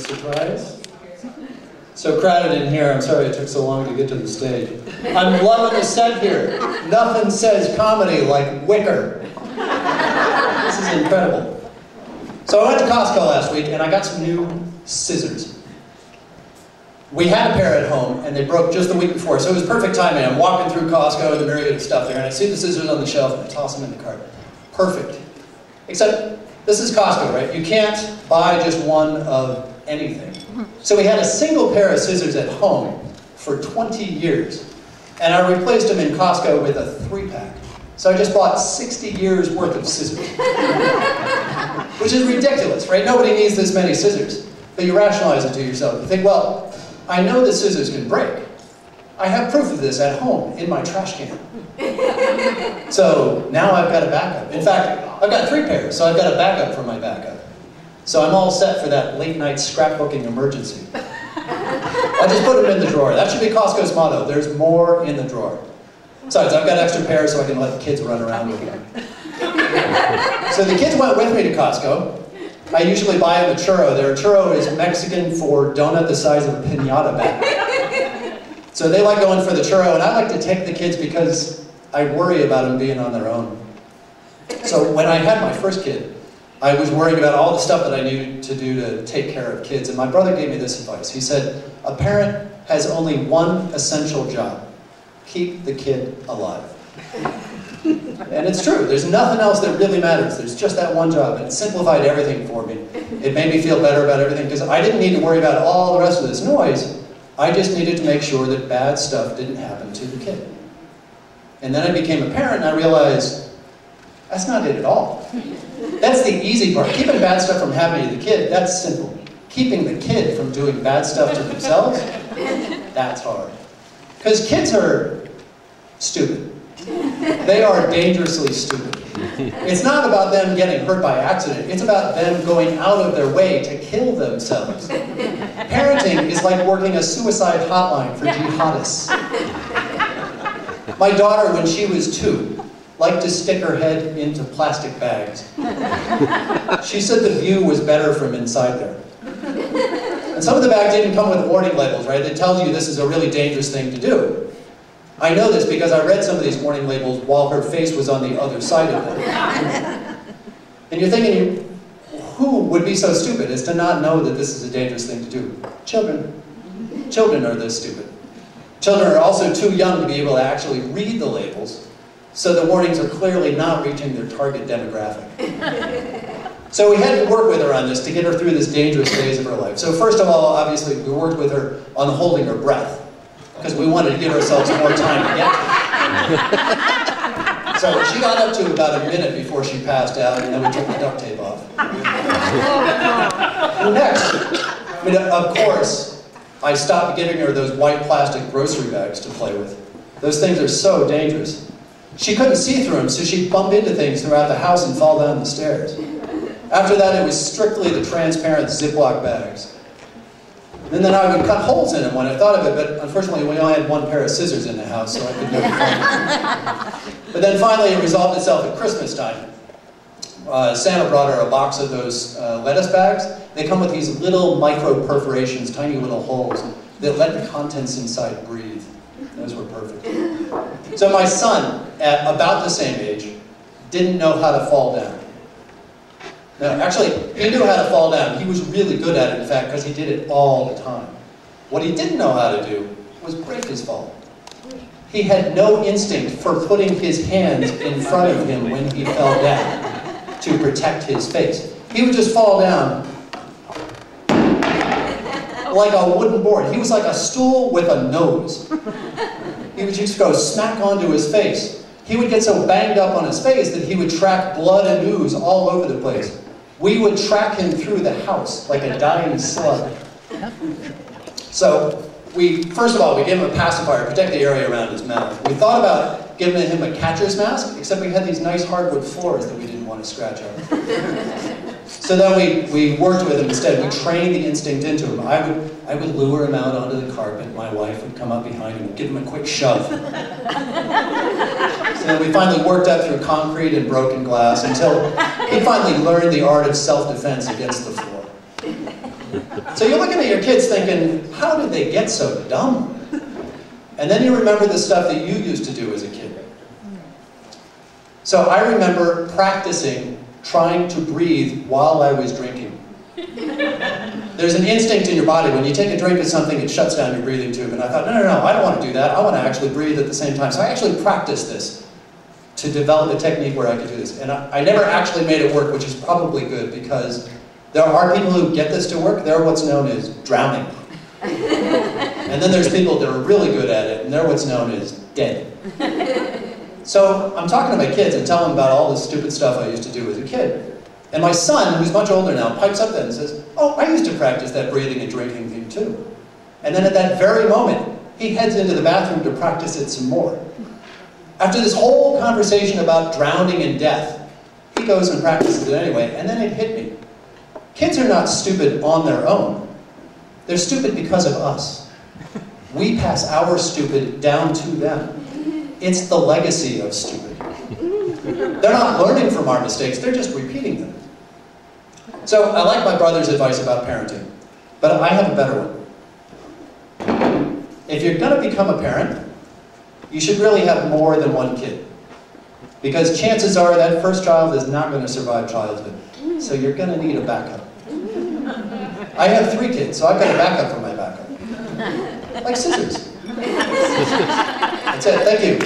surprise. So crowded in here, I'm sorry it took so long to get to the stage. I'm loving the set here. Nothing says comedy like Wicker. This is incredible. So I went to Costco last week and I got some new scissors. We had a pair at home and they broke just the week before, so it was perfect timing. I'm walking through Costco, the myriad of stuff there, and I see the scissors on the shelf and I toss them in the cart. Perfect. Except, this is Costco, right? You can't buy just one of anything. So we had a single pair of scissors at home for 20 years. And I replaced them in Costco with a 3-pack. So I just bought 60 years worth of scissors. Which is ridiculous, right? Nobody needs this many scissors. But you rationalize it to yourself. You think, well, I know that scissors can break. I have proof of this at home in my trash can. So now I've got a backup. In fact, I've got 3 pairs, so I've got a backup for my backup. So I'm all set for that late night scrapbooking emergency. I just put them in the drawer. That should be Costco's motto. There's more in the drawer. Besides, I've got extra pairs so I can let the kids run around with them. So the kids went with me to Costco. I usually buy them a churro. Their churro is Mexican for donut the size of a piñata bag. So they like going for the churro, and I like to take the kids because I worry about them being on their own. So when I had my first kid, I was worrying about all the stuff that I needed to do to take care of kids, and my brother gave me this advice. He said, a parent has only one essential job: keep the kid alive. And it's true, there's nothing else that really matters. There's just that one job, and it simplified everything for me. It made me feel better about everything, because I didn't need to worry about all the rest of this noise. I just needed to make sure that bad stuff didn't happen to the kid. And then I became a parent, and I realized, that's not it at all. That's the easy part. Keeping bad stuff from happening to the kid, that's simple. Keeping the kid from doing bad stuff to themselves, that's hard. Because kids are stupid. They are dangerously stupid. It's not about them getting hurt by accident. It's about them going out of their way to kill themselves. Parenting is like working a suicide hotline for jihadists. My daughter, when she was 2, liked to stick her head into plastic bags. She said the view was better from inside there. And some of the bags didn't come with warning labels, right? It tells you this is a really dangerous thing to do. I know this because I read some of these warning labels while her face was on the other side of them. And you're thinking, who would be so stupid as to not know that this is a dangerous thing to do? Children. Children are this stupid. Children are also too young to be able to actually read the labels, so the warnings are clearly not reaching their target demographic. So we had to work with her on this to get her through this dangerous phase of her life. So first of all, obviously, we worked with her on holding her breath, because we wanted to give ourselves more time to get to it. So she got up to about a minute before she passed out, and then we took the duct tape off. Next, of course, I stopped giving her those white plastic grocery bags to play with. Those things are so dangerous. She couldn't see through them, so she'd bump into things throughout the house and fall down the stairs. After that, it was strictly the transparent Ziploc bags. And then I would cut holes in them when I thought of it, but unfortunately we only had one pair of scissors in the house, so I could never find it. But then finally it resolved itself at Christmas time. Santa brought her a box of those lettuce bags. They come with these little micro perforations, tiny little holes, that let the contents inside breathe. Those were perfect. So my son, at about the same age, didn't know how to fall down. No, actually, he knew how to fall down. He was really good at it, in fact, because he did it all the time. What he didn't know how to do was break his fall. He had no instinct for putting his hands in front of him when he fell down to protect his face. He would just fall down like a wooden board. He was like a stool with a nose. He would just go smack onto his face. He would get so banged up on his face that he would track blood and ooze all over the place. We would track him through the house like a dying slug. So, first of all, we gave him a pacifier to protect the area around his mouth. We thought about giving him a catcher's mask, except we had these nice hardwood floors that we didn't want to scratch out. So then we worked with him instead. We trained the instinct into him. I would lure him out onto the carpet. My wife would come up behind him and give him a quick shove. So then we finally worked up through concrete and broken glass until he finally learned the art of self-defense against the floor. So you're looking at your kids thinking, how did they get so dumb? And then you remember the stuff that you used to do as a kid. So I remember practicing trying to breathe while I was drinking. There's an instinct in your body. When you take a drink of something, it shuts down your breathing tube. And I thought, no, I don't want to do that. I want to actually breathe at the same time. So I actually practiced this to develop a technique where I could do this. And I never actually made it work, which is probably good, because there are people who get this to work. They're what's known as drowning. And then there's people that are really good at it, and they're what's known as dead. So I'm talking to my kids and telling them about all the stupid stuff I used to do as a kid. And my son, who's much older now, pipes up then and says, oh, I used to practice that breathing and drinking thing too. And then at that very moment, he heads into the bathroom to practice it some more. After this whole conversation about drowning and death, he goes and practices it anyway, and then it hit me. Kids are not stupid on their own. They're stupid because of us. We pass our stupid down to them. It's the legacy of stupid. They're not learning from our mistakes, they're just repeating them. So I like my brother's advice about parenting, but I have a better one. If you're going to become a parent, you should really have more than one kid. Because chances are that first child is not going to survive childhood. So you're going to need a backup. I have 3 kids, so I've got a backup for my backup. Like scissors. That's it, thank you.